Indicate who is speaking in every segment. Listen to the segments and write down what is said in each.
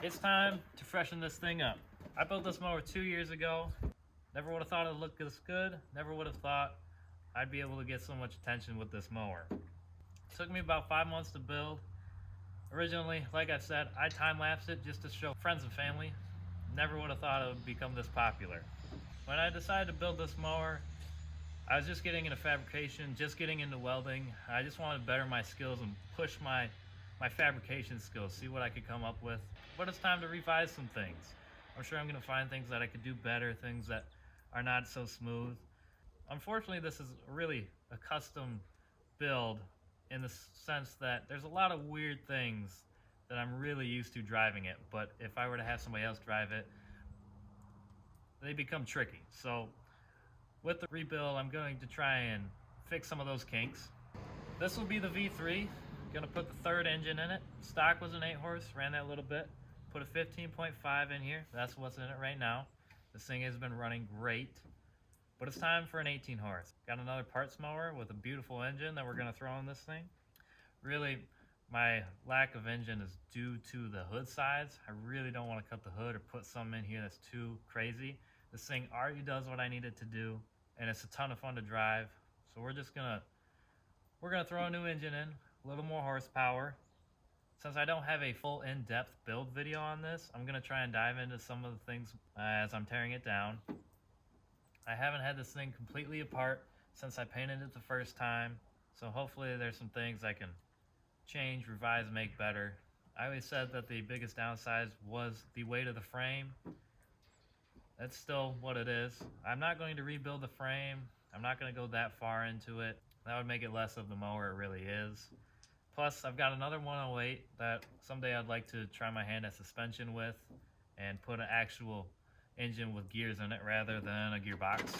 Speaker 1: It's time to freshen this thing up. I built this mower 2 years ago. Never would have thought it would look this good. Never would have thought I'd be able to get so much attention with this mower. It took me about 5 months to build. Originally, like I said, I time-lapsed it just to show friends and family. Never would have thought it would become this popular. When I decided to build this mower, I was just getting into fabrication, just getting into welding. I just wanted to better my skills and push my fabrication skills, see what I could come up with. But it's time to revise some things. I'm sure I'm gonna find things that I could do better, things that are not so smooth. Unfortunately, this is really a custom build in the sense that there's a lot of weird things that I'm really used to driving it, but if I were to have somebody else drive it, they become tricky. So with the rebuild, I'm going to try and fix some of those kinks. This will be the V3. Gonna put the third engine in it. Stock was an 8-horse, ran that a little bit. Put a 15.5 in here. That's what's in it right now. This thing has been running great, but it's time for an 18-horse. Got another parts mower with a beautiful engine that we're gonna throw in this thing. Really, my lack of engine is due to the hood size. I really don't want to cut the hood or put something in here that's too crazy. This thing already does what I need it to do, and it's a ton of fun to drive. So we're gonna throw a new engine in, a little more horsepower. Since I don't have a full in-depth build video on this, I'm gonna try and dive into some of the things as I'm tearing it down. I haven't had this thing completely apart since I painted it the first time, so hopefully there's some things I can change, revise, make better. I always said that the biggest downside was the weight of the frame. That's still what it is. I'm not going to rebuild the frame. I'm not going to go that far into it. That would make it less of the mower it really is. Plus, I've got another 108 that someday I'd like to try my hand at suspension with and put an actual engine with gears in it rather than a gearbox.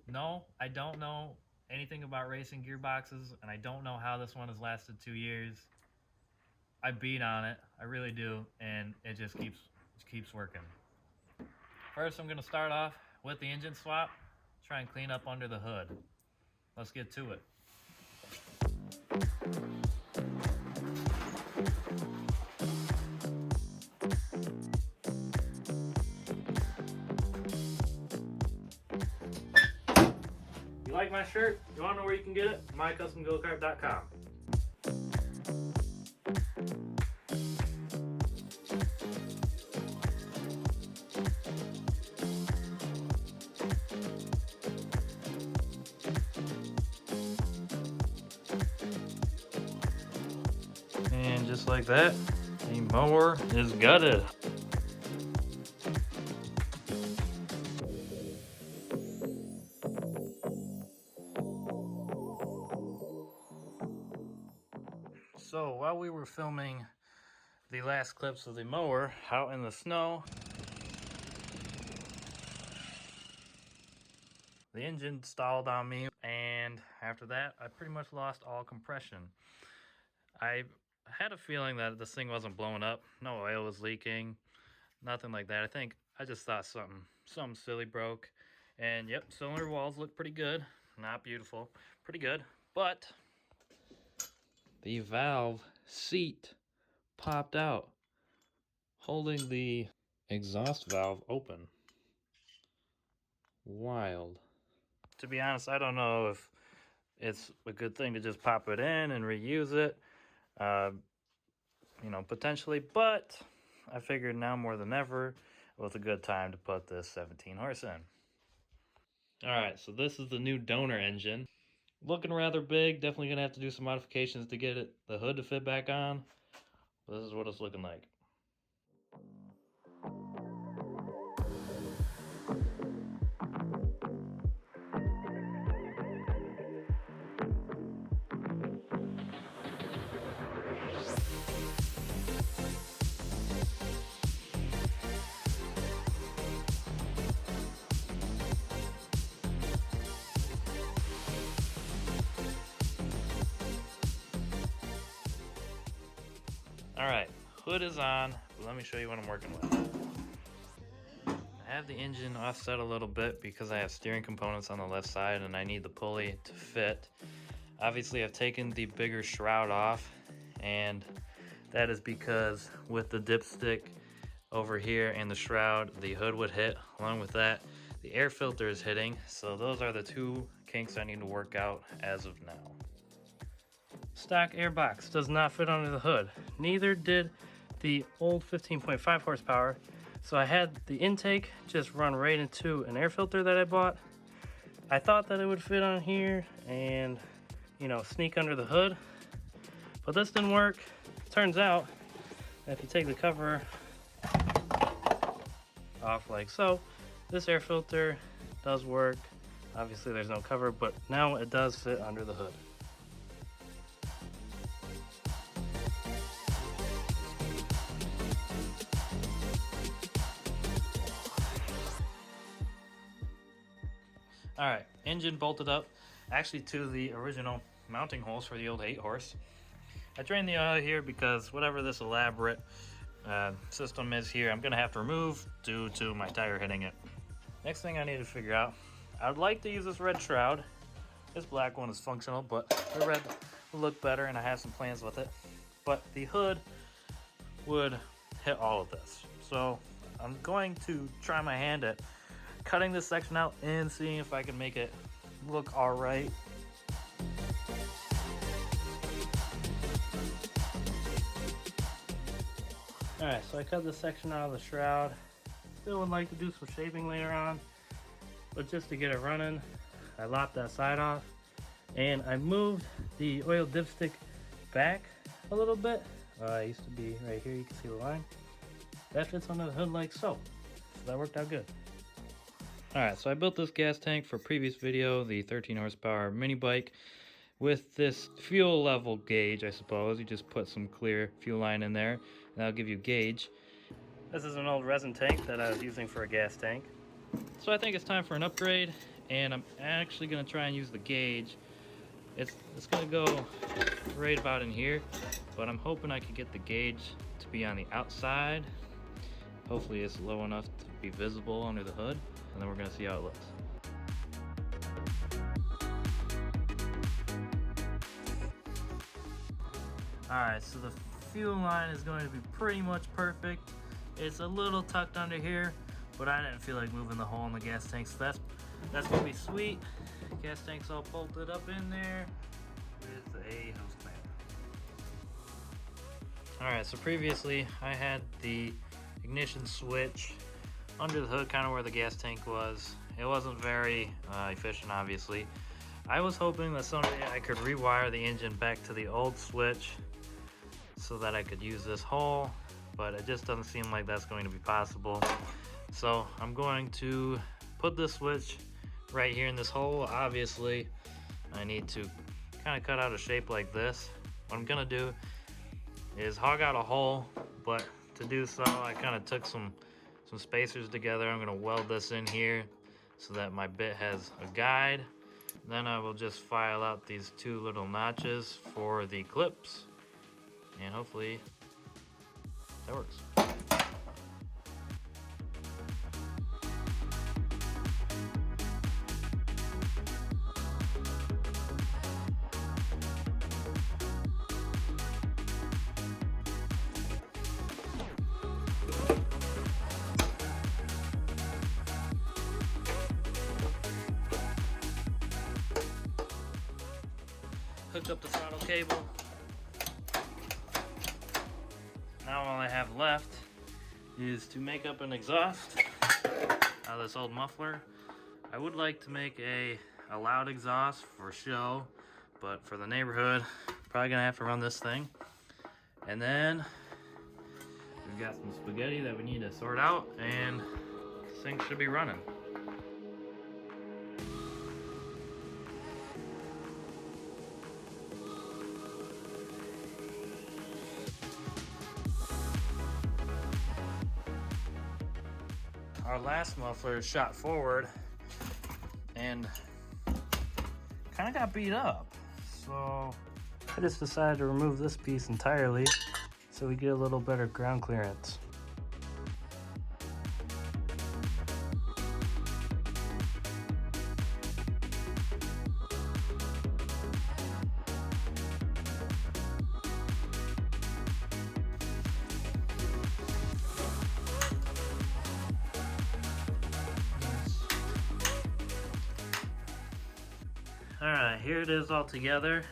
Speaker 1: No, I don't know anything about racing gearboxes, and I don't know how this one has lasted 2 years. I beat on it, I really do, and it just keeps working. First, I'm gonna start off with the engine swap, try and clean up under the hood. Let's get to it. You like my shirt? You wanna know where you can get it? mycustomgokart.com. And just like that, the mower is gutted. So while we were filming the last clips of the mower out in the snow, the engine stalled on me, and after that I pretty much lost all compression. I had a feeling that this thing wasn't blowing up, no oil was leaking, nothing like that. I think I just thought something silly broke. And yep, cylinder walls look pretty good. Not beautiful, pretty good. But the valve seat popped out, holding the exhaust valve open. Wild. To be honest, I don't know if it's a good thing to just pop it in and reuse it. You know, potentially, but I figured now more than ever it was a good time to put this 17 horse in. Alright, so this is the new donor engine. Looking rather big, definitely gonna have to do some modifications to get the hood to fit back on. But this is what it's looking like. Alright, hood is on, but let me show you what I'm working with. I have the engine offset a little bit because I have steering components on the left side and I need the pulley to fit. Obviously I've taken the bigger shroud off, and that is because with the dipstick over here and the shroud, the hood would hit. Along with that, the air filter is hitting. So those are the two kinks I need to work out as of now. Stock air box does not fit under the hood. Neither did the old 15.5 horsepower. So I had the intake just run right into an air filter that I bought. I thought that it would fit on here and, you know, sneak under the hood, but this didn't work. Turns out, if you take the cover off like so, this air filter does work. Obviously there's no cover, but now it does fit under the hood. All right, engine bolted up, actually to the original mounting holes for the old 8-horse. I drained the oil here because whatever this elaborate system is here, I'm gonna have to remove due to my tire hitting it. Next thing I need to figure out, I would like to use this red shroud. This black one is functional, but the red would look better and I have some plans with it. But the hood would hit all of this. So I'm going to try my hand at cutting this section out and seeing if I can make it look all right. All right, so I cut this section out of the shroud. Still would like to do some shaping later on, but just to get it running, I lopped that side off and I moved the oil dipstick back a little bit. It used to be right here, you can see the line. That fits under the hood like so. So that worked out good. Alright, so I built this gas tank for a previous video, the 13 horsepower mini bike, with this fuel level gauge, I suppose. You just put some clear fuel line in there, and that'll give you gauge. This is an old resin tank that I was using for a gas tank. So I think it's time for an upgrade, and I'm actually going to try and use the gauge. It's going to go right about in here, but I'm hoping I can get the gauge to be on the outside. Hopefully it's low enough to be visible under the hood. And then we're gonna see how it looks. Alright, so the fuel line is going to be pretty much perfect. It's a little tucked under here, but I didn't feel like moving the hole in the gas tank, so that's gonna be sweet. Gas tank's all bolted up in there with a hose clamp. Alright, so previously I had the ignition switch under the hood, kind of where the gas tank was. It wasn't very efficient, obviously. I was hoping that someday I could rewire the engine back to the old switch so that I could use this hole, but it just doesn't seem like that's going to be possible. So I'm going to put this switch right here in this hole. Obviously, I need to kind of cut out a shape like this. What I'm gonna do is hog out a hole, but to do so, I kind of took some spacers together. I'm gonna weld this in here so that my bit has a guide. Then I will just file out these two little notches for the clips, and hopefully that works. Hooked up the throttle cable. Now all I have left is to make up an exhaust out of this old muffler. I would like to make a loud exhaust for show, but for the neighborhood, probably gonna have to run this thing. And then we've got some spaghetti that we need to sort out, and this thing should be running. Our last muffler shot forward and kind of got beat up. So I just decided to remove this piece entirely so we get a little better ground clearance. Alright, here it is all together.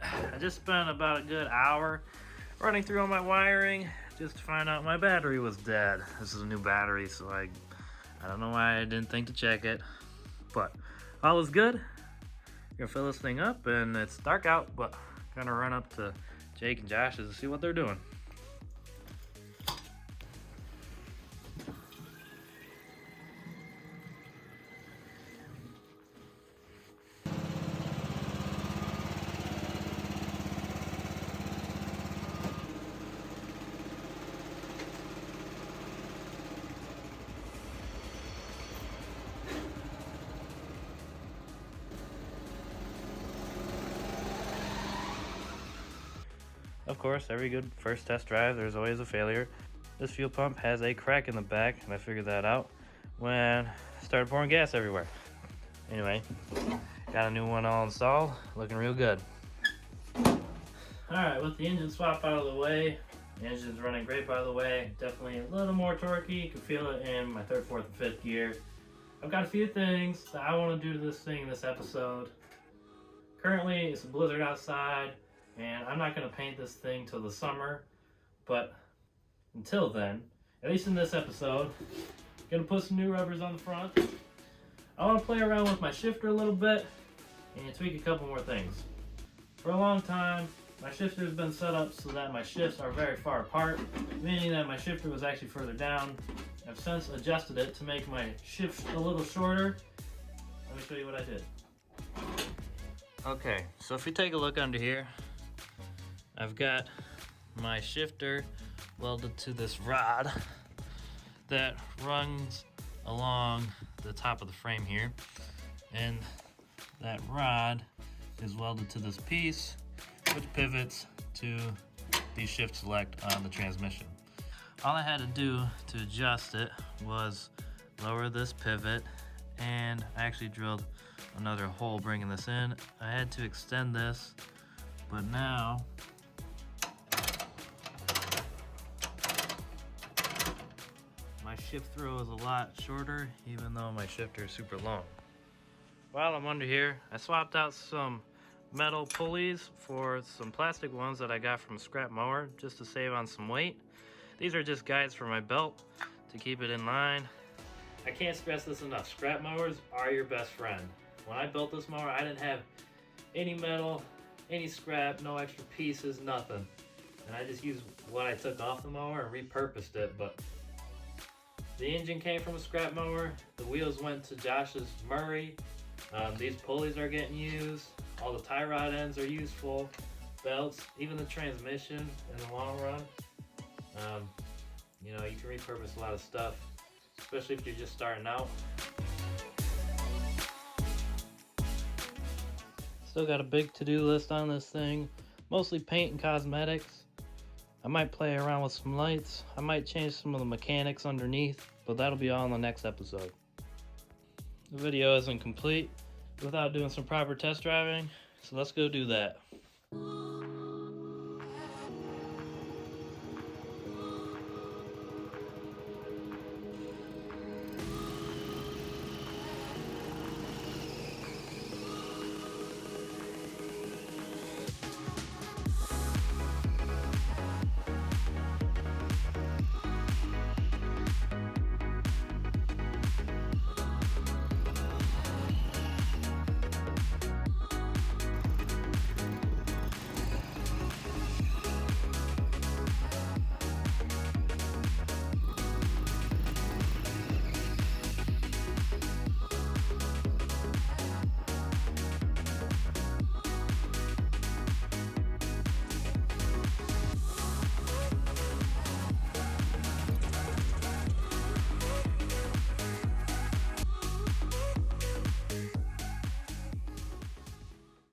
Speaker 1: I just spent about a good hour running through all my wiring just to find out my battery was dead. This is a new battery, so I don't know why I didn't think to check it. But all is good. Gonna fill this thing up, and it's dark out, but gonna run up to Jake and Josh's to see what they're doing. Of course, every good first test drive, there's always a failure. This fuel pump has a crack in the back, and I figured that out when I started pouring gas everywhere. Anyway, got a new one all installed, looking real good. Alright, with the engine swap out of the way, the engine's running great by the way, definitely a little more torquey, you can feel it in my third, fourth, and fifth gear. I've got a few things that I want to do to this thing in this episode. Currently, it's a blizzard outside, and I'm not going to paint this thing till the summer, but until then, at least in this episode, I'm going to put some new rubbers on the front. I want to play around with my shifter a little bit and tweak a couple more things. For a long time, my shifter has been set up so that my shifts are very far apart, meaning that my shifter was actually further down. I've since adjusted it to make my shifts a little shorter. Let me show you what I did. Okay, so if you take a look under here, I've got my shifter welded to this rod that runs along the top of the frame here, and that rod is welded to this piece which pivots to the shift select on the transmission. All I had to do to adjust it was lower this pivot, and I actually drilled another hole bringing this in. I had to extend this, but now my shift throw is a lot shorter, even though my shifter is super long. While I'm under here, I swapped out some metal pulleys for some plastic ones that I got from a scrap mower just to save on some weight. These are just guides for my belt to keep it in line. I can't stress this enough, scrap mowers are your best friend. When I built this mower, I didn't have any metal, any scrap, no extra pieces, nothing. And I just used what I took off the mower and repurposed it, but the engine came from a scrap mower, the wheels went to Josh's Murray, these pulleys are getting used, all the tie rod ends are useful, belts, even the transmission in the long run. You know, you can repurpose a lot of stuff, especially if you're just starting out. Still got a big to-do list on this thing, mostly paint and cosmetics. I might play around with some lights, I might change some of the mechanics underneath, but that'll be all in the next episode. The video isn't complete without doing some proper test driving, so let's go do that.